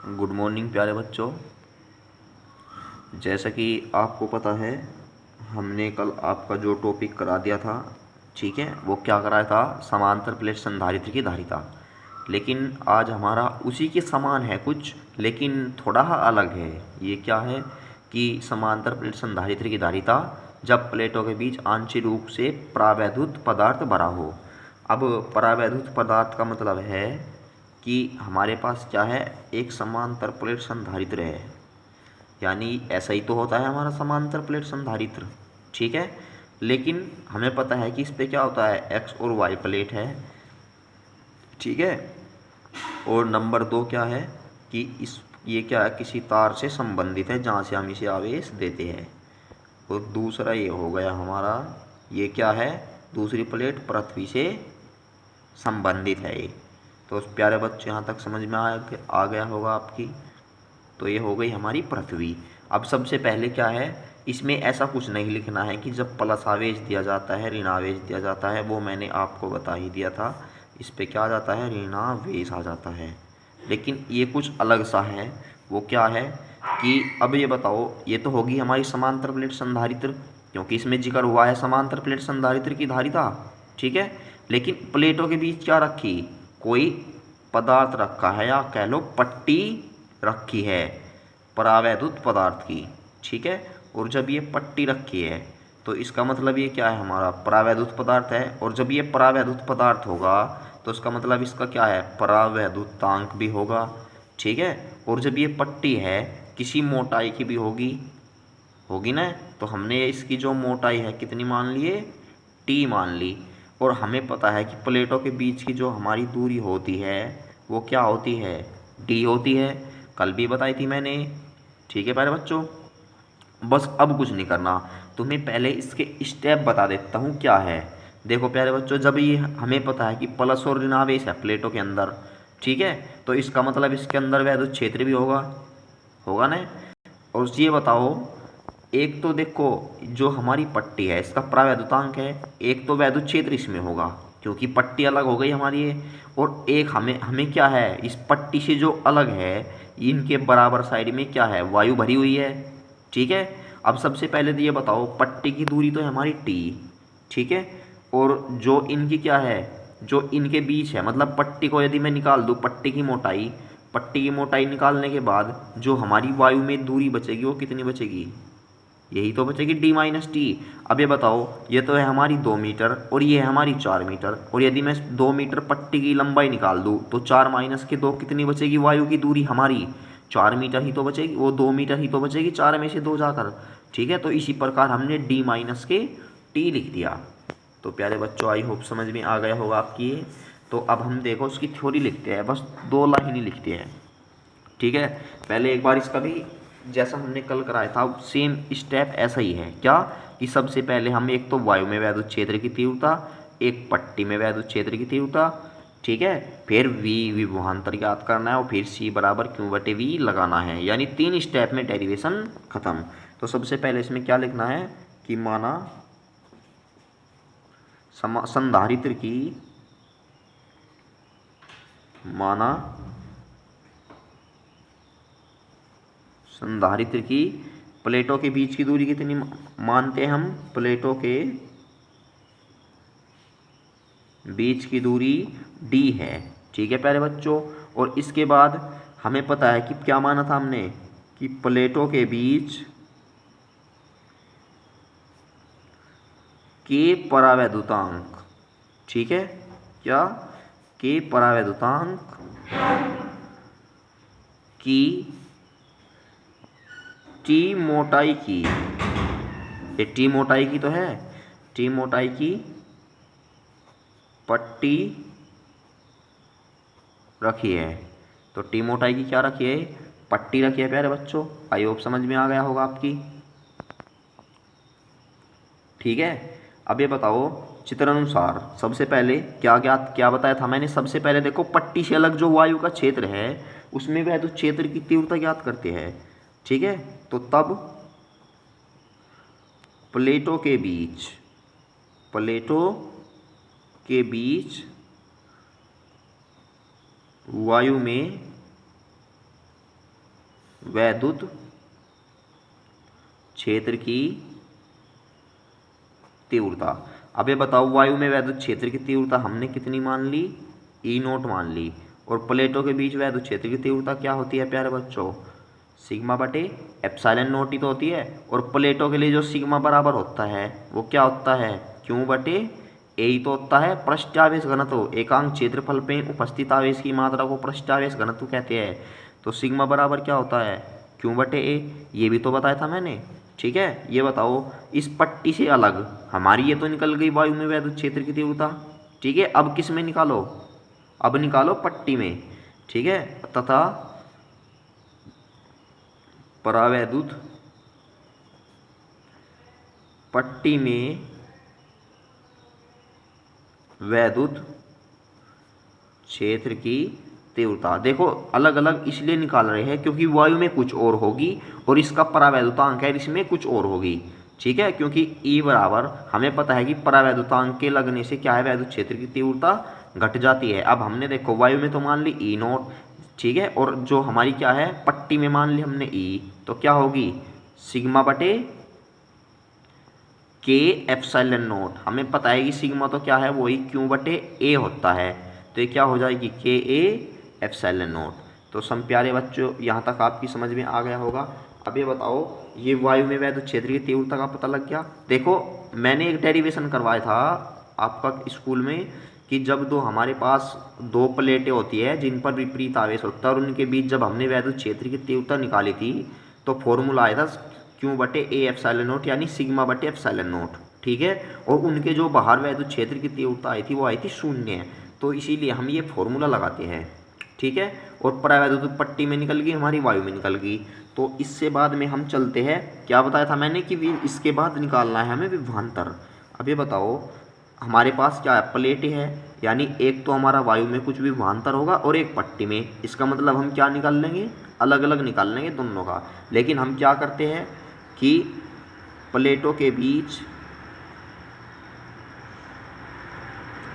Good morning प्यारे बच्चों। जैसा कि आपको पता है, हमने कल आपका जो टॉपिक करा दिया था, ठीक है, वो क्या कराया था, समांतर प्लेट संधारित्र की धारिता। लेकिन आज हमारा उसी के समान है कुछ, लेकिन थोड़ा अलग है। ये क्या है कि समांतर प्लेट संधारित्र की धारिता जब प्लेटों के बीच आंशिक रूप से परावैद्युत पदार्थ भरा हो। अब परावैद्युत पदार्थ का मतलब है कि हमारे पास क्या है, एक समांतर प्लेट संधारित्र है, यानी ऐसा ही तो होता है हमारा समांतर प्लेट संधारित्र, ठीक है। लेकिन हमें पता है कि इस पे क्या होता है, एक्स और वाई प्लेट है, ठीक है। और नंबर 2 क्या है कि इस ये क्या है, किसी तार से संबंधित है जहाँ से हम इसे आवेश देते हैं। और दूसरा ये हो गया हमारा, ये क्या है, दूसरी प्लेट पृथ्वी से संबंधित है ये। तो उस प्यारे बच्चे यहाँ तक समझ में आ गया होगा आपकी। तो ये हो गई हमारी पृथ्वी। अब सबसे पहले क्या है, इसमें ऐसा कुछ नहीं लिखना है कि जब प्लस आवेश दिया जाता है ऋण आवेश दिया जाता है, वो मैंने आपको बता ही दिया था। इस पे क्या आ जाता है, ऋणावेश आ जाता है। लेकिन ये कुछ अलग सा है। वो क्या है कि अब ये बताओ, ये तो होगी हमारी समांतर प्लेट संधारित्र, क्योंकि इसमें जिक्र हुआ है समांतर प्लेट संधारित्र की धारिता, ठीक है। लेकिन प्लेटों के बीच क्या रखी, कोई पदार्थ रखा है, या कह लो पट्टी रखी है परावैद्युत पदार्थ की, ठीक है। और जब ये पट्टी रखी है तो इसका मतलब ये क्या है, हमारा परावैद्युत पदार्थ है। और जब ये परावैद्युत पदार्थ होगा तो इसका मतलब इसका क्या है, परावैद्युतांक भी होगा, ठीक है। और जब ये पट्टी है किसी मोटाई की भी होगी, होगी ना। तो हमने इसकी जो मोटाई है कितनी मान लिए, टी मान ली। और हमें पता है कि प्लेटों के बीच की जो हमारी दूरी होती है वो क्या होती है, डी होती है। कल भी बताई थी मैंने, ठीक है प्यारे बच्चों। बस अब कुछ नहीं करना, तुम्हें पहले इसके स्टेप बता देता हूँ क्या है। देखो प्यारे बच्चों, जब ये हमें पता है कि प्लस और ऋणावेश है प्लेटों के अंदर, ठीक है, तो इसका मतलब इसके अंदर वैद्युत क्षेत्र भी होगा, होगा ना। और ये बताओ, एक तो देखो जो हमारी पट्टी है इसका परावैद्युतांक है, एक तो वैद्युत क्षेत्र इसमें होगा क्योंकि पट्टी अलग हो गई हमारी ये। और एक हमें हमें क्या है, इस पट्टी से जो अलग है, इनके बराबर साइड में क्या है, वायु भरी हुई है, ठीक है। अब सबसे पहले तो ये बताओ, पट्टी की दूरी तो है हमारी टी, ठीक है। और जो इनकी क्या है, जो इनके बीच है, मतलब पट्टी को यदि मैं निकाल दूँ, पट्टी की मोटाई निकालने के बाद जो हमारी वायु में दूरी बचेगी वो कितनी बचेगी, यही तो बचेगी डी माइनस टी। अब ये बताओ, ये तो है हमारी 2 मीटर और ये है हमारी 4 मीटर। और यदि मैं 2 मीटर पट्टी की लंबाई निकाल दूँ तो 4 - के 2 कितनी बचेगी, वायु की दूरी हमारी 4 मीटर ही तो बचेगी, वो 2 मीटर ही तो बचेगी, 4 में से 2 जाकर, ठीक है। तो इसी प्रकार हमने डी माइनस के टी लिख दिया। तो प्यारे बच्चों, आई होप समझ में आ गया होगा आपकी ये। तो अब हम देखो उसकी थ्योरी लिखते हैं, बस 2 लाइन ही लिखते हैं, ठीक है। पहले एक बार इसका भी जैसा हमने कल कराया था सेम स्टेप ऐसा ही है, क्या कि सबसे पहले हम एक तो वायु में वैद्युत क्षेत्र की तीव्रता, एक पट्टी में वैद्युत क्षेत्र की तीव्रता, ठीक है, फिर वी विभवांतर ज्ञात करना है और फिर सी बराबर क्यू बटे वी लगाना है, यानी 3 स्टेप में डेरिवेशन खत्म। तो सबसे पहले इसमें क्या लिखना है कि माना संधारित्र की, माना संधारित्र की प्लेटों के बीच की दूरी कितनी मानते हैं हम, प्लेटों के बीच की दूरी d है, ठीक है प्यारे बच्चों। और इसके बाद हमें पता है कि क्या माना था हमने, कि प्लेटों के बीच के परावैद्युतांक, ठीक है, क्या के परावैद्युतांक की टी मोटाई की, ये टी मोटाई की तो है, टी मोटाई की पट्टी रखी है। तो टी मोटाई की क्या रखी है, पट्टी रखी है प्यारे बच्चों। आई होप समझ में आ गया होगा आपकी, ठीक है। अब ये बताओ, चित्र अनुसार सबसे पहले क्या बताया था मैंने, सबसे पहले देखो पट्टी से अलग जो वायु का क्षेत्र है उसमें वैद्युत क्षेत्र की तीव्रता ज्ञात करते हैं, ठीक है। तो तब प्लेटों के बीच, प्लेटों के बीच वायु में वैद्युत क्षेत्र की तीव्रता। अब ये बताओ, वायु में वैद्युत क्षेत्र की तीव्रता हमने कितनी मान ली, ई नोट मान ली, और प्लेटों के बीच वैद्युत क्षेत्र की तीव्रता क्या होती है प्यारे बच्चों, सिग्मा बटे एप्सिलॉन नोट ही तो होती है। और प्लेटों के लिए जो सिग्मा बराबर होता है वो क्या होता है, क्यों बटे ए ही तो होता है। पृष्ठावेश घनत्व, एकांक क्षेत्रफल पे उपस्थित आवेश की मात्रा को पृष्ठावेश घनत्व कहते हैं। तो सिग्मा बराबर क्या होता है, क्यों बटे ए, ये भी तो बताया था मैंने। ठीक है, ये बताओ इस पट्टी से अलग हमारी ये तो निकल गई वायु में वैद्युत क्षेत्र की तीव्रता। ठीक है, अब किस में निकालो, अब निकालो पट्टी में। ठीक है, तथा परावैद्युत पट्टी में वैद्युत क्षेत्र की तीव्रता। देखो अलग अलग इसलिए निकाल रहे हैं क्योंकि वायु में कुछ और होगी और इसका परावैद्युतांक है इसमें कुछ और होगी। ठीक है, क्योंकि E बराबर हमें पता है कि परावैद्युतांक के लगने से क्या है, वैद्युत क्षेत्र की तीव्रता घट जाती है। अब हमने देखो वायु में तो मान ली E नोट, ठीक है, और जो हमारी क्या है पट्टी में मान ली हमने E, तो क्या होगी सिग्मा बटे के एप्सिलॉन नोट। हमें पता है कि सिग्मा तो क्या है वही क्यू बटे ए होता है, तो ये क्या हो जाएगी के ए एप्सिलॉन नोट। तो सम प्यारे बच्चों यहाँ तक आपकी समझ में आ गया होगा। अब ये बताओ, ये वायु में वैद्युत क्षेत्र की तीव्रता का पता लग गया। देखो मैंने एक डेरिवेशन करवाया था आपका स्कूल में कि जब दो हमारे पास दो प्लेटें होती है जिन पर विपरीत आवेश होता है और उनके बीच जब हमने वैद्युत क्षेत्र की तीव्रता निकाली थी तो फॉर्मूला आया था क्यू बटे ए एप्सिलॉन नोट यानी सिग्मा बटे एप्सिलॉन नोट। ठीक है, और उनके जो बाहर वैद्युत क्षेत्र की तीव्रता आई थी वो आई थी 0, तो इसीलिए हम ये फॉर्मूला लगाते हैं। ठीक है, और परावैद्युत पट्टी में निकल गई हमारी, वायु में निकल गई। तो इससे बाद में हम चलते हैं, क्या बताया था मैंने कि इसके बाद निकालना है हमें विभवांतर। अब ये बताओ हमारे पास क्या है, प्लेट है, यानी एक तो हमारा वायु में कुछ विभवांतर होगा और एक पट्टी में। इसका मतलब हम क्या निकाल लेंगे, अलग अलग निकाल लेंगे दोनों का। लेकिन हम क्या करते हैं कि प्लेटों के बीच,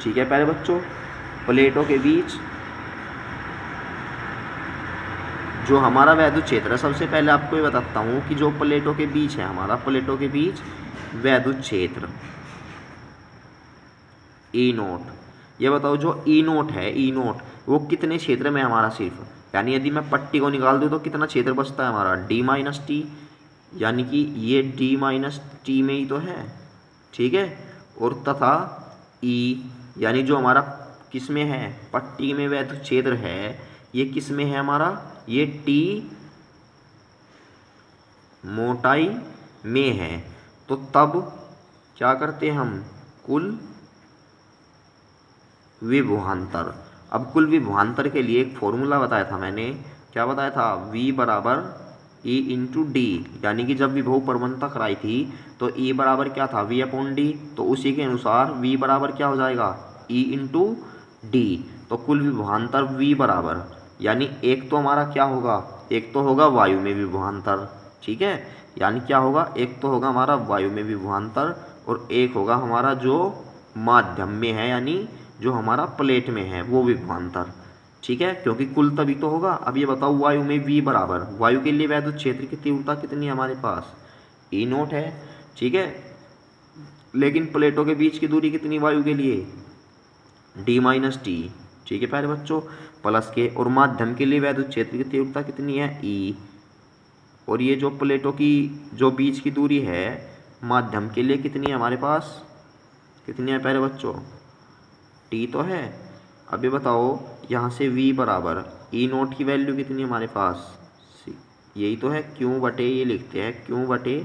ठीक है प्यारे बच्चों, प्लेटों के बीच जो हमारा वैद्युत क्षेत्र है, सबसे पहले आपको ये बताता हूँ कि जो प्लेटों के बीच है हमारा, प्लेटों के बीच वैद्युत क्षेत्र ई नोट, ये बताओ जो ई नोट है, ई नोट वो कितने क्षेत्र में हमारा सिर्फ, यानी यदि मैं पट्टी को निकाल दूँ तो कितना क्षेत्र बचता है हमारा डी माइनस टी, यानी कि ये डी माइनस टी में ही तो है। ठीक है, और तथा ई यानी जो हमारा किस में है, पट्टी में वैद्युत क्षेत्र है, ये किस में है हमारा, ये टी मोटाई में है। तो तब क्या करते हैं हम, कुल विभवांतर। अब कुल विभवांतर के लिए एक फॉर्मूला बताया था मैंने, क्या बताया था, V बराबर E इंटू डी, यानी कि जब विभव प्रवणता कराई थी तो E बराबर क्या था, V अपॉन डी, तो उसी के अनुसार V बराबर क्या हो जाएगा, E इंटू डी। तो कुल विभवांतर V बराबर, यानी एक तो हमारा क्या होगा, एक तो होगा वायु में विभवांतर। ठीक है, यानी क्या होगा, एक तो होगा हमारा वायु में विभवांतर और एक होगा हमारा जो माध्यम में है यानी जो हमारा प्लेट में है वो विभवांतर। ठीक है, क्योंकि कुल तभी तो होगा। अब ये बताओ वायु में V बराबर, वायु के लिए वैद्युत क्षेत्र की तीव्रता कितनी है हमारे पास, E नोट है। ठीक है, लेकिन प्लेटों के बीच की दूरी कितनी वायु के लिए, डी माइनस टी। ठीक है प्यारे बच्चों, प्लस के, और माध्यम के लिए वैद्युत क्षेत्र की तीव्रता कितनी है, E। और ये जो प्लेटों की जो बीच की दूरी है माध्यम के लिए कितनी है हमारे पास, कितनी है प्यारे बच्चों, टी तो है। अब ये बताओ यहाँ से V बराबर E नोट की वैल्यू कितनी है हमारे पास, यही तो है क्यू बटे, ये लिखते हैं क्यू बटे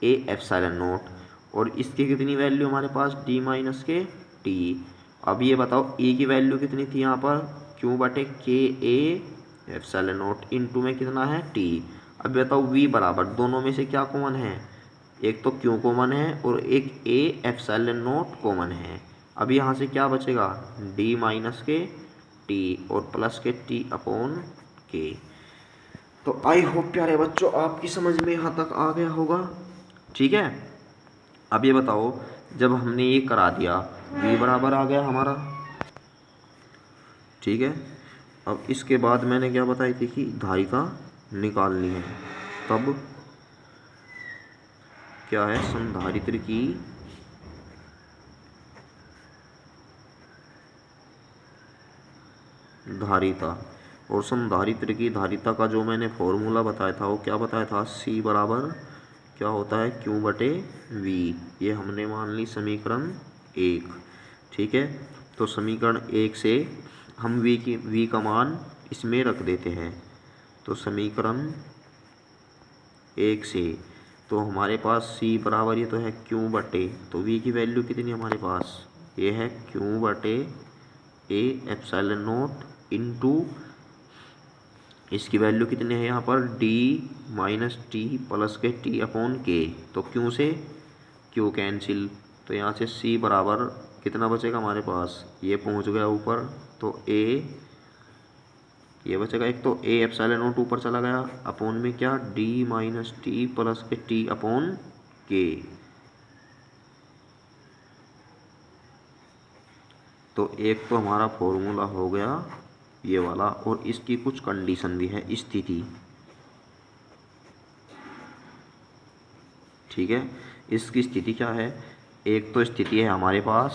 ए एप्सिलॉन नोट, और इसकी कितनी वैल्यू हमारे पास डी माइनस के टी। अब ये बताओ E की वैल्यू कितनी थी यहाँ पर, क्यू बटे के ए एप्सिलॉन नोट, इनटू में कितना है टी। अब बताओ V बराबर, दोनों में से क्या कॉमन है, एक तो क्यू कॉमन है और एक ए एप्सिलॉन नोट कॉमन है। अब यहाँ से क्या बचेगा, डी माइनस के टी और प्लस के टी अपॉन के। तो आई होप प्यारे बच्चों आपकी समझ में यहाँ तक आ गया होगा। ठीक है, अब ये बताओ जब हमने ये करा दिया V बराबर आ गया हमारा। ठीक है, अब इसके बाद मैंने क्या बताई थी कि धारिता निकालनी है। तब क्या है, संधारित्र की धारिता। और संधारित्र की धारिता का जो मैंने फॉर्मूला बताया था वो क्या बताया था, C बराबर क्या होता है, Q बटे V। ये हमने मान ली समीकरण 1। ठीक है, तो समीकरण 1 से हम V का मान इसमें रख देते हैं। तो समीकरण 1 से तो हमारे पास C बराबर ये तो है Q बटे, तो V की वैल्यू कितनी हमारे पास, ये है Q बटे A एप्सिलॉन नॉट इंटू इसकी वैल्यू कितनी है यहाँ पर, D माइनस टी प्लस के T अपॉन K। तो Q से Q कैंसिल, तो यहाँ से C बराबर कितना बचेगा हमारे पास, ये पहुँच गया ऊपर, तो A ये बचेगा एक, तो A एप्सिलॉन नॉट ऊपर चला गया, अपॉन में क्या D माइनस टी प्लस के T अपॉन K। तो एक तो हमारा फॉर्मूला हो गया ये वाला, और इसकी कुछ कंडीशन भी है, स्थिति। ठीक है, इसकी स्थिति क्या है, एक तो स्थिति है हमारे पास,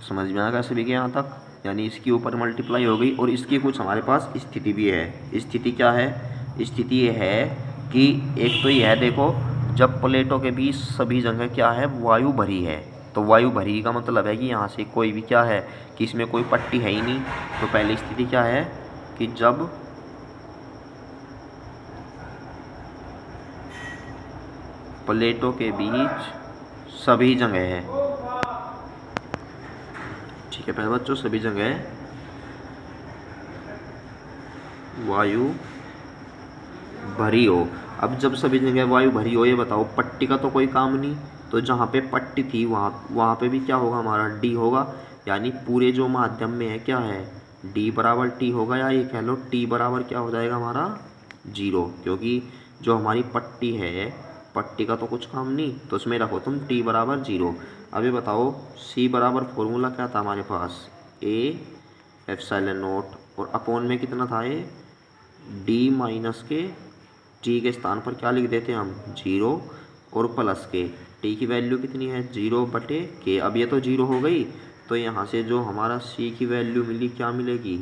समझ में आ गया सभी के यहाँ तक, यानी इसके ऊपर मल्टीप्लाई हो गई, और इसकी कुछ हमारे पास स्थिति भी है। स्थिति क्या है, स्थिति ये है कि एक तो यह है, देखो जब प्लेटों के बीच सभी जगह क्या है, वायु भरी है। तो वायु भरी का मतलब है कि यहाँ से कोई भी क्या है कि इसमें कोई पट्टी है ही नहीं। तो पहली स्थिति क्या है कि जब प्लेटों के बीच सभी जगह है, ठीक है पहले बच्चों, सभी जगह वायु भरी हो। अब जब सभी जगह वायु भरी हो, ये बताओ पट्टी का तो कोई काम नहीं, तो जहाँ पे पट्टी थी वहाँ पे भी क्या होगा हमारा, डी होगा। यानी पूरे जो माध्यम में है क्या है, डी बराबर टी होगा, या ये कह लो टी बराबर क्या हो जाएगा हमारा 0, क्योंकि जो हमारी पट्टी है, पट्टी का तो कुछ काम नहीं, तो उसमें रखो तुम टी बराबर 0। अब ये बताओ सी बराबर फॉर्मूला क्या था हमारे पास, ए एप्सिलॉन नॉट, और अपॉन में कितना था ये, डी माइनस के टी के स्थान पर क्या लिख देते हैं हम 0, और प्लस के टी की वैल्यू कितनी है 0 बटे के। अब ये तो 0 हो गई, तो यहाँ से जो हमारा सी की वैल्यू मिली क्या मिलेगी,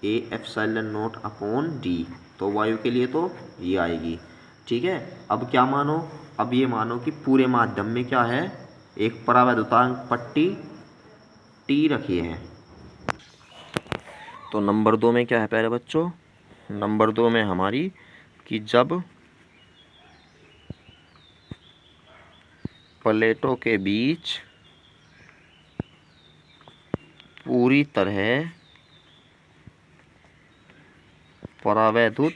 A epsilon not upon D. तो वायु के लिए तो ये आएगी। ठीक है, अब क्या मानो, अब ये मानो कि पूरे माध्यम में क्या है, एक परावैद्युतांक पट्टी टी रखी है। तो नंबर 2 में क्या है प्यारे बच्चों, नंबर 2 में हमारी कि जब प्लेटों के बीच पूरी तरह परावैद्युत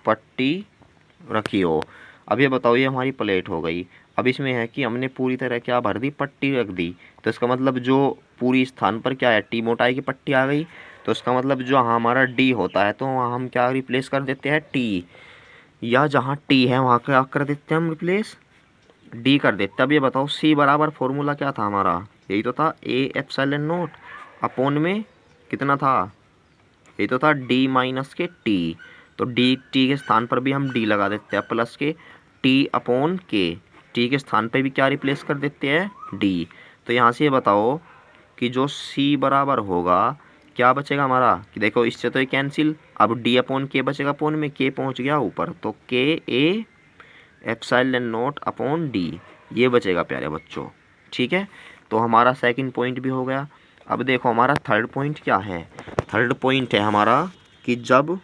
पट्टी रखी हो। अब ये बताओ, ये हमारी प्लेट हो गई, अब इसमें है कि हमने पूरी तरह क्या भर दी, पट्टी रख दी। तो इसका मतलब जो पूरी स्थान पर क्या है, टी मोटाई की पट्टी आ गई। तो इसका मतलब जो हमारा डी होता है, तो वहाँ हम क्या रिप्लेस कर देते हैं, टी, या जहाँ टी है वहाँ क्या कर देते हैं हम रिप्लेस, डी कर देते। अब ये बताओ सी बराबर फॉर्मूला क्या था हमारा, यही तो था ए एप्सिलॉन नॉट अपॉन में कितना था, यही तो था डी माइनस के टी। तो डी टी के स्थान पर भी हम डी लगा देते हैं, प्लस के टी अपॉन के, टी के स्थान पे भी क्या रिप्लेस कर देते हैं, डी। तो यहाँ से ये बताओ कि जो सी बराबर होगा क्या बचेगा हमारा, कि देखो इससे तो ये कैंसिल, अब डी अपॉन के बचेगा, अपॉन में के पहुँच गया ऊपर, तो के A epsilon not upon D ये बचेगा प्यारे बच्चों। ठीक है, तो हमारा सेकंड पॉइंट भी हो गया। अब देखो हमारा थर्ड पॉइंट क्या है, थर्ड पॉइंट है हमारा कि जब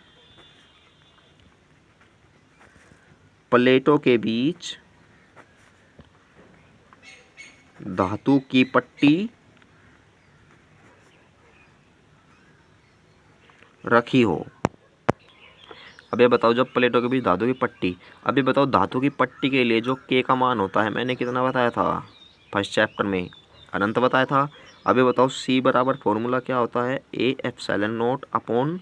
प्लेटों के बीच धातु की पट्टी रखी हो। अब ये बताओ जब प्लेटों के बीच धातु की पट्टी, अब ये बताओ धातु की पट्टी के लिए जो के का मान होता है, मैंने कितना बताया था फर्स्ट चैप्टर में, अनंत बताया था। अब ये बताओ सी बराबर फॉर्मूला क्या होता है, A epsilon not upon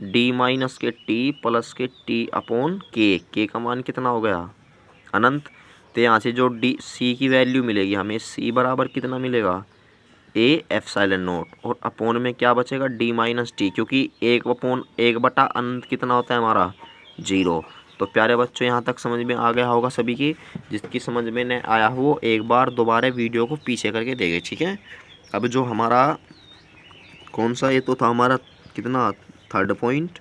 D minus के टी प्लस के टी अपॉन के का मान कितना हो गया अनंत। तो यहाँ से जो डी सी की वैल्यू मिलेगी हमें, सी बराबर कितना मिलेगा, ए एप्सिलॉन नॉट, और अपोन में क्या बचेगा डी माइनस टी, क्योंकि 1/1 कितना होता है हमारा 0। तो प्यारे बच्चों यहाँ तक समझ में आ गया होगा सभी की। जिसकी समझ में नहीं आया हो वो एक बार दोबारा वीडियो को पीछे करके देखे, ठीक है। अब जो हमारा कौन सा, ये तो था हमारा कितना 3rd पॉइंट,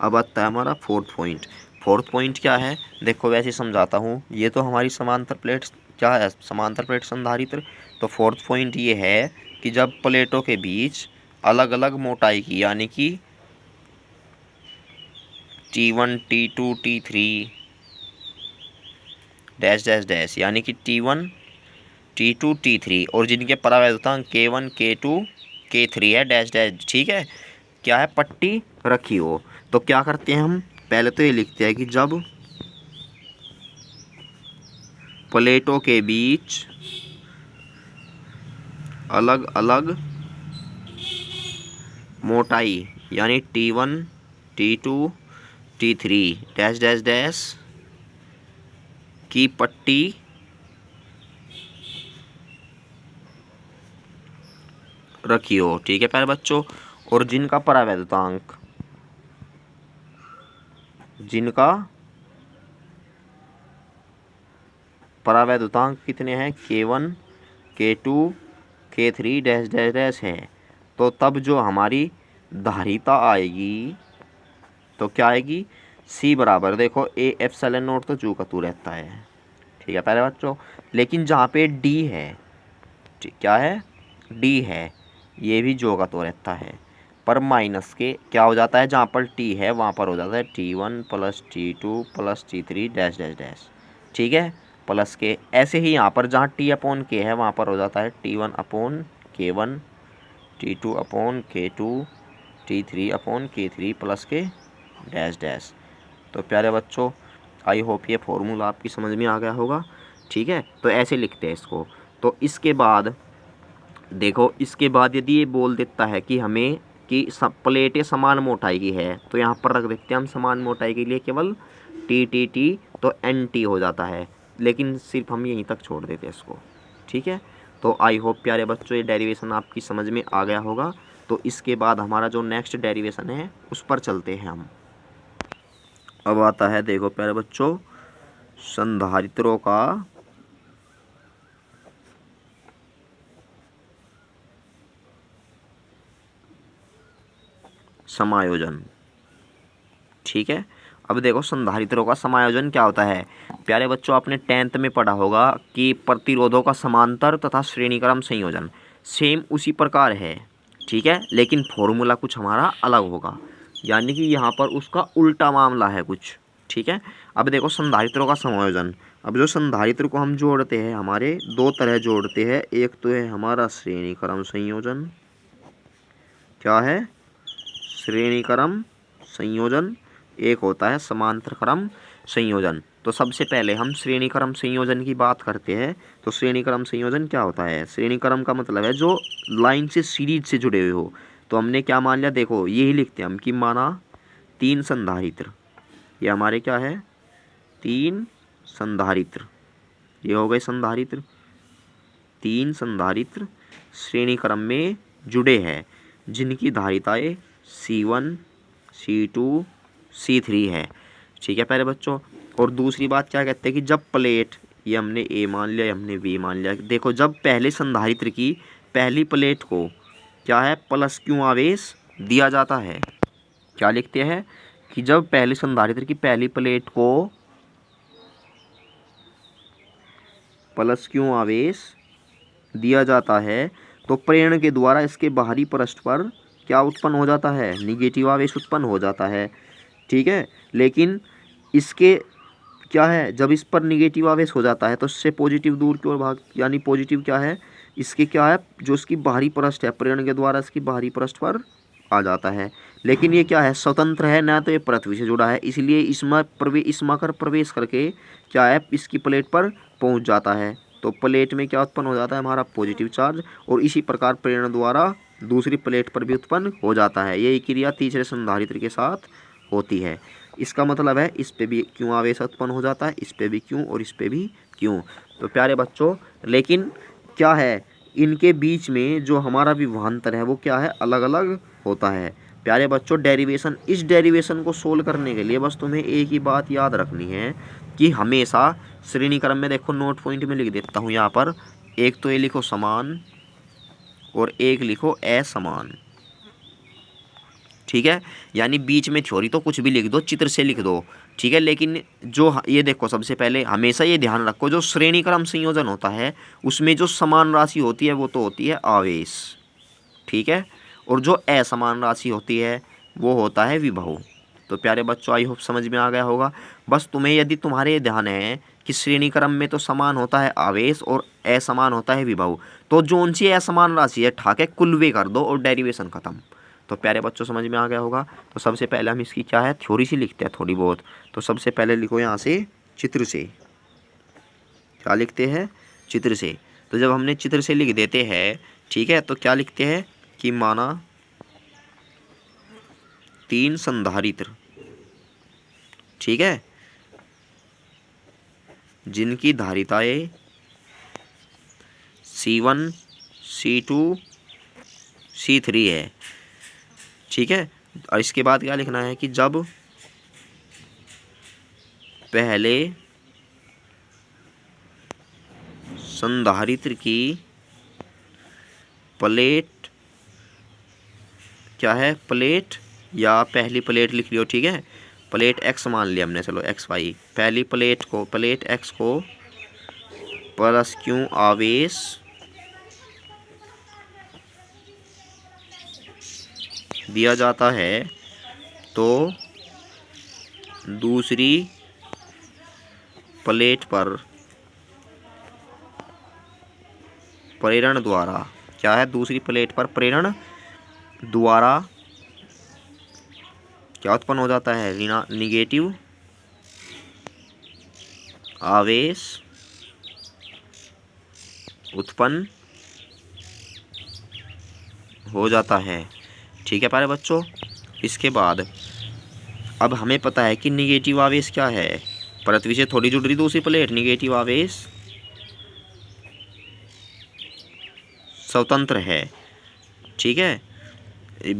अब आता है हमारा 4th पॉइंट। 4th पॉइंट क्या है देखो, वैसे समझाता हूँ। ये तो हमारी समांतर प्लेट क्या है, समांतर प्लेट संधारित्र। तो 4th पॉइंट ये है कि जब प्लेटों के बीच अलग अलग मोटाई की, यानी कि T1 T2 T3 dash dash dash, यानी कि T1 T2 T3, और जिनके परावैद्युतांक K1 K2 K3 है डैश डैश, ठीक है, क्या है पट्टी रखी हो। तो क्या करते हैं हम, पहले तो ये लिखते हैं कि जब प्लेटों के बीच अलग अलग मोटाई, यानी T1 T2 T3 dash dash dash की पट्टी रखी हो, ठीक है प्यारे बच्चों, और जिनका परावैद्युतांक, जिनका परावैद्युतांक कितने हैं K1 K2 K3 dash dash dash है। तो तब जो हमारी धारिता आएगी तो क्या आएगी, C बराबर देखो A एप्सिलॉन नॉट तो जू का तू रहता है, ठीक है प्यारे बच्चों। लेकिन जहाँ पे D है, क्या है D है, ये भी जो का तो रहता है, पर माइनस के क्या हो जाता है, जहाँ पर T है वहाँ पर हो जाता है T1 plus T2 plus T3 dash dash dash, ठीक है, प्लस के। ऐसे ही यहाँ पर जहाँ T अपॉन K है वहाँ पर हो जाता है T1 upon K1 T2 upon K2 T3 upon K3 plus के डैश डैश। तो प्यारे बच्चों आई होप ये फॉर्मूला आपकी समझ में आ गया होगा, ठीक है। तो ऐसे लिखते हैं इसको। तो इसके बाद देखो, इसके बाद यदि ये बोल देता है कि हमें कि सब प्लेटें समान मोटाई की है, तो यहाँ पर रख देते हैं हम समान मोटाई के लिए केवल T तो NT हो जाता है, लेकिन सिर्फ हम यहीं तक छोड़ देते हैं इसको, ठीक है। तो आई होप प्यारे बच्चों ये डेरिवेशन आपकी समझ में आ गया होगा। तो इसके बाद हमारा जो नेक्स्ट डेरिवेशन है उस पर चलते हैं हम। अब आता है देखो प्यारे बच्चों संधारित्रों का समायोजन, ठीक है। अब देखो संधारित्रों का समायोजन क्या होता है। प्यारे बच्चों आपने 10th में पढ़ा होगा कि प्रतिरोधों का समांतर तथा श्रेणीक्रम संयोजन सेम उसी प्रकार है, ठीक है, लेकिन फॉर्मूला कुछ हमारा अलग होगा, यानी कि यहाँ पर उसका उल्टा मामला है कुछ, ठीक है। अब देखो संधारित्रों का समायोजन। अब जो संधारित्र को हम जोड़ते हैं, हमारे दो तरह जोड़ते हैं। एक तो है हमारा श्रेणीक्रम संयोजन, क्या है श्रेणीक्रम संयोजन, एक होता है समांतर क्रम संयोजन। तो सबसे पहले हम श्रेणीक्रम संयोजन की बात करते हैं। तो श्रेणीक्रम संयोजन क्या होता है, श्रेणीक्रम का मतलब है जो लाइन से सीरीज से जुड़े हुए हो। तो हमने क्या मान लिया, देखो यही लिखते हैं हम कि माना 3 संधारित्र, ये हमारे क्या है 3 संधारित्र, ये हो गए संधारित्र, 3 संधारित्र श्रेणीक्रम में जुड़े हैं जिनकी धारिताएं C1 C2 C3 है, ठीक है प्यारे बच्चों। और दूसरी बात क्या कहते हैं कि जब प्लेट, ये हमने A मान लिया, हमने B मान लिया, देखो जब पहले संधारित्र की पहली प्लेट को क्या है प्लस Q आवेश दिया जाता है, क्या लिखते हैं कि जब पहले संधारित्र की पहली प्लेट को प्लस Q आवेश दिया जाता है तो प्रेरण के द्वारा इसके बाहरी पृष्ठ पर क्या उत्पन्न हो जाता है, निगेटिव आवेश उत्पन्न हो जाता है, ठीक है। लेकिन इसके क्या है, जब इस पर निगेटिव आवेश हो जाता है तो इससे पॉजिटिव दूर की ओर भाग, यानी पॉजिटिव क्या है इसके, क्या है जो इसकी बाहरी पृष्ठ है प्रेरण के द्वारा इसकी बाहरी पृष्ठ पर आ जाता है। लेकिन ये क्या है स्वतंत्र है ना, तो ये पृथ्वी से जुड़ा है, इसलिए इसमें प्रवेश करके क्या है इसकी प्लेट पर पहुंच जाता है। तो प्लेट में क्या उत्पन्न हो जाता है हमारा पॉजिटिव चार्ज, और इसी प्रकार प्रेरण द्वारा दूसरी प्लेट पर भी उत्पन्न हो जाता है। यही क्रिया तीसरे संधारित्र के साथ होती है। इसका मतलब है इस पे भी क्यों आवेश उत्पन्न हो जाता है, इस पे भी क्यों और इस पे भी क्यों। तो प्यारे बच्चों लेकिन क्या है इनके बीच में जो हमारा विभवांतर है वो क्या है, अलग अलग होता है। प्यारे बच्चों, डेरिवेशन, इस डेरिवेशन को सोल्व करने के लिए बस तुम्हें एक ही बात याद रखनी है कि हमेशा श्रेणी क्रम में, देखो नोट पॉइंट में लिख देता हूँ यहाँ पर, एक तो ये लिखो समान और एक लिखो असमान, ठीक है। यानी बीच में थ्योरी तो कुछ भी लिख दो, चित्र से लिख दो, ठीक है। लेकिन जो ये देखो, सबसे पहले हमेशा ये ध्यान रखो, जो श्रेणी क्रम संयोजन होता है उसमें जो समान राशि होती है वो तो होती है आवेश, ठीक है। और जो असमान राशि होती है वो होता है विभव। तो प्यारे बच्चों, आई होप समझ में आ गया होगा। बस तुम्हें, यदि तुम्हारे ये ध्यान है कि श्रेणी क्रम में तो समान होता है आवेश और असमान होता है विभव, तो जो सी असमान राशि है ठाके कुलवे कर दो और डेरिवेशन खत्म। तो प्यारे बच्चों, समझ में आ गया होगा। तो सबसे पहले हम इसकी क्या है, थ्योरी सी लिखते हैं थोड़ी बहुत। तो सबसे पहले लिखो यहाँ से चित्र से, क्या लिखते हैं, चित्र से। तो जब हमने चित्र से लिख देते हैं, ठीक है, तो क्या लिखते हैं कि माना 3 संधारित्र, ठीक है, जिनकी धारिताएं C1 C2 C3 है, ठीक है। और इसके बाद क्या लिखना है कि जब पहले संधारित्र की प्लेट, क्या है, प्लेट या पहली प्लेट लिख लियो, ठीक है। प्लेट x मान लिया हमने, चलो XY, पहली प्लेट को, प्लेट x को प्लस Q आवेश दिया जाता है, तो दूसरी प्लेट पर प्रेरण द्वारा, क्या है, दूसरी प्लेट पर प्रेरण द्वारा क्या उत्पन्न हो जाता है, निगेटिव आवेश उत्पन्न हो जाता है, ठीक है प्यारे बच्चों। इसके बाद अब हमें पता है कि निगेटिव आवेश क्या है, पृथ्वी से थोड़ी जुड़ रही दूसरी प्लेट, निगेटिव आवेश स्वतंत्र है, ठीक है।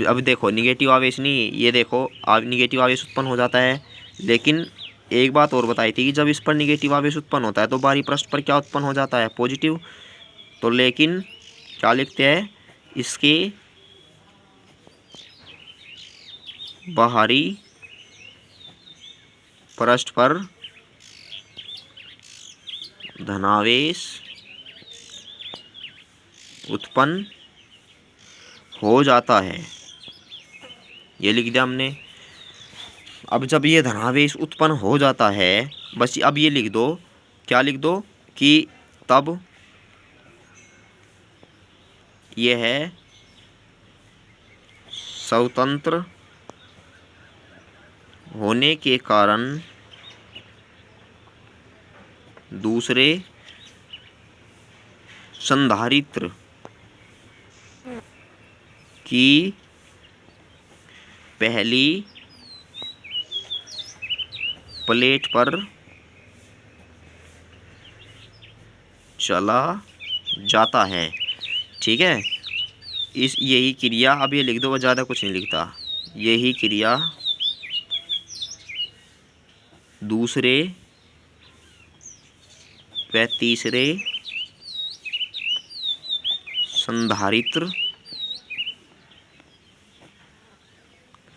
अब देखो, निगेटिव आवेश नहीं, ये देखो निगेटिव आवेश उत्पन्न हो जाता है, लेकिन एक बात और बताई थी कि जब इस पर निगेटिव आवेश उत्पन्न होता है तो बाहरी पृष्ठ पर क्या उत्पन्न हो जाता है, पॉजिटिव। तो लेकिन क्या लिखते हैं, इसके बाहरी पृष्ठ पर धनावेश उत्पन्न हो जाता है, ये लिख दिया हमने। अब जब ये धनावेश उत्पन्न हो जाता है, बस अब ये लिख दो, क्या लिख दो कि तब यह है स्वतंत्र होने के कारण दूसरे संधारित्र की पहली प्लेट पर चला जाता है, ठीक है। इस यही क्रिया, अब ये लिख दो, वो ज़्यादा कुछ नहीं लिखता, यही क्रिया दूसरे व तीसरे संधारित्र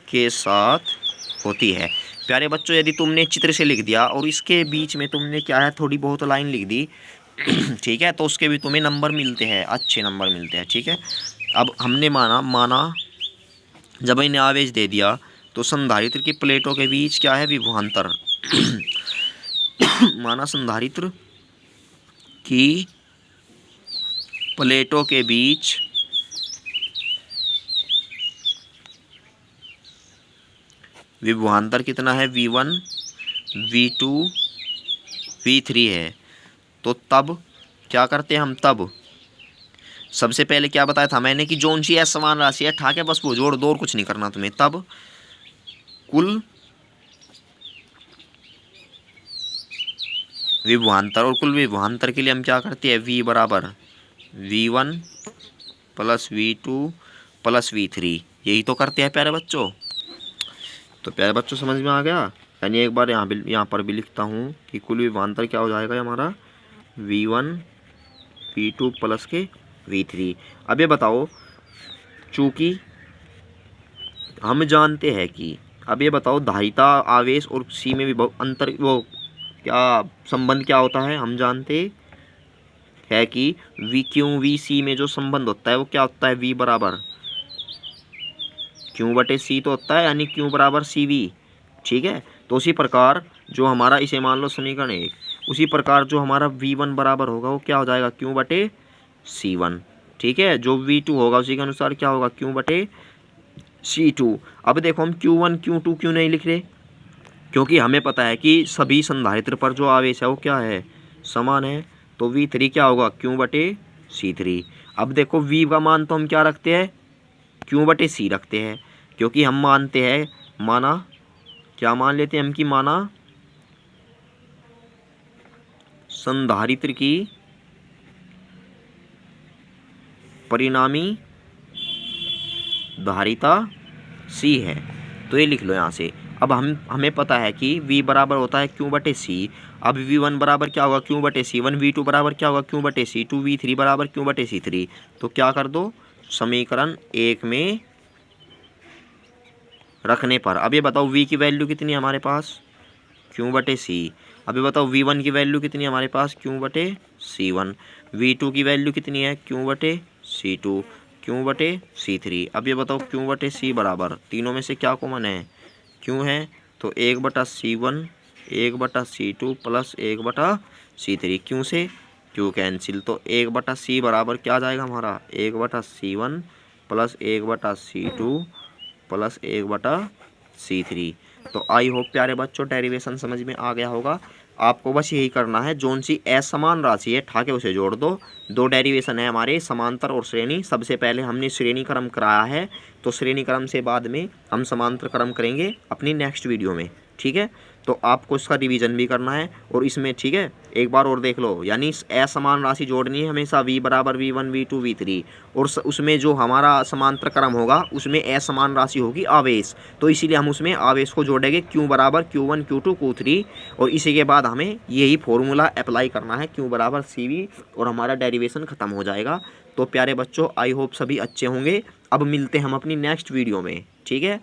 के साथ होती है। प्यारे बच्चों, यदि तुमने चित्र से लिख दिया और इसके बीच में तुमने क्या है, थोड़ी बहुत लाइन लिख दी, ठीक है, तो उसके भी तुम्हें नंबर मिलते हैं, अच्छे नंबर मिलते हैं, ठीक है। अब हमने माना जब इन्हें आवेश दे दिया तो संधारित्र की प्लेटों के बीच क्या है, विभवांतर। माना संधारित्र की प्लेटों के बीच विभवांतर कितना है, V1 V2 V3 है। तो तब क्या करते हैं हम, तब सबसे पहले क्या बताया था मैंने कि जोन सी असमान राशि है, ठाके बस वो जोड़ दो और कुछ नहीं करना तुम्हें। तब कुल विभवांतर, और कुल विभवांतर के लिए हम क्या करते हैं, V बराबर V1 plus V2 plus V3, यही तो करते हैं प्यारे बच्चों। तो प्यारे बच्चों समझ में आ गया। यानी एक बार यहाँ पर भी लिखता हूँ कि कुल विभवांतर क्या हो जाएगा हमारा V1 V2 प्लस के V3। अब ये बताओ, चूँकि हम जानते हैं कि, अब ये बताओ धारिता आवेश और सी में भी अंतर, वो क्या संबंध क्या होता है, हम जानते है कि V क्यू वी सी में जो संबंध होता है वो क्या होता है, V बराबर क्यू बटे सी तो होता है, यानी क्यू बराबर सी वी। ठीक है, तो उसी प्रकार जो हमारा, इसे मान लो समीकरण 1, उसी प्रकार जो हमारा V1 बराबर होगा वो क्या हो जाएगा, क्यू बटे C1। ठीक है, जो V2 होगा उसी के अनुसार क्या होगा, क्यू बटे C2। अब देखो हम Q1 Q2 क्यों नहीं लिख रहे, क्योंकि हमें पता है कि सभी संधारित्र पर जो आवेश है वो क्या है, समान है। तो V3 क्या होगा, क्यू बटे C3। अब देखो V का मान तो हम क्या रखते हैं, क्यू बटे C रखते हैं, क्योंकि हम मानते हैं, माना क्या मान लेते हैं हम कि माना संधारित्र की परिणामी धारिता C है। तो ये लिख लो यहाँ से। अब हमें पता है कि V बराबर होता है क्यू बटे C। अब V1 बराबर क्या होगा, क्यू बटे C1। V2 बराबर क्या होगा, क्यू बटे C2। V3 बराबर क्यू बटे C3। तो क्या कर दो, समीकरण 1 में रखने पर। अब ये बताओ V की वैल्यू कितनी है हमारे पास, क्यू बटे C। अब ये बताओ V1 की वैल्यू कितनी है हमारे पास, क्यू बटे C1। V2 की वैल्यू कितनी है, क्यू बटे C2, क्यू बटे C3। अब ये बताओ क्यू बटे C बराबर, तीनों में से क्या कॉमन है, क्यू है, तो 1/C1 1/C2 प्लस 1/C3। क्यों से क्यू कैंसिल, तो 1/C बराबर क्या आ जाएगा हमारा, 1/C1 plus 1/C2 plus 1/C3। तो आई होप प्यारे बच्चों डेरिवेशन समझ में आ गया होगा। आपको बस यही करना है, जोन सी असमान राशि है ठाके उसे जोड़ दो। दो डेरिवेशन है हमारे, समांतर और श्रेणी। सबसे पहले हमने श्रेणी क्रम कराया है, तो श्रेणी क्रम से बाद में हम समांतर क्रम करेंगे अपनी नेक्स्ट वीडियो में। ठीक है, तो आपको इसका रिवीजन भी करना है और इसमें, ठीक है, एक बार और देख लो। यानी असमान राशि जोड़नी है हमेशा, V बराबर V1 V2 V3, और उसमें जो हमारा समांतर क्रम होगा उसमें असमान राशि होगी आवेश, तो इसीलिए हम उसमें आवेश को जोड़ेंगे, Q बराबर Q1 Q2 Q3। और इसी के बाद हमें यही फॉर्मूला अप्लाई करना है, Q बराबर CV, और हमारा डेरिवेशन खत्म हो जाएगा। तो प्यारे बच्चों आई होप सभी अच्छे होंगे। अब मिलते हैं हम अपनी नेक्स्ट वीडियो में। ठीक है।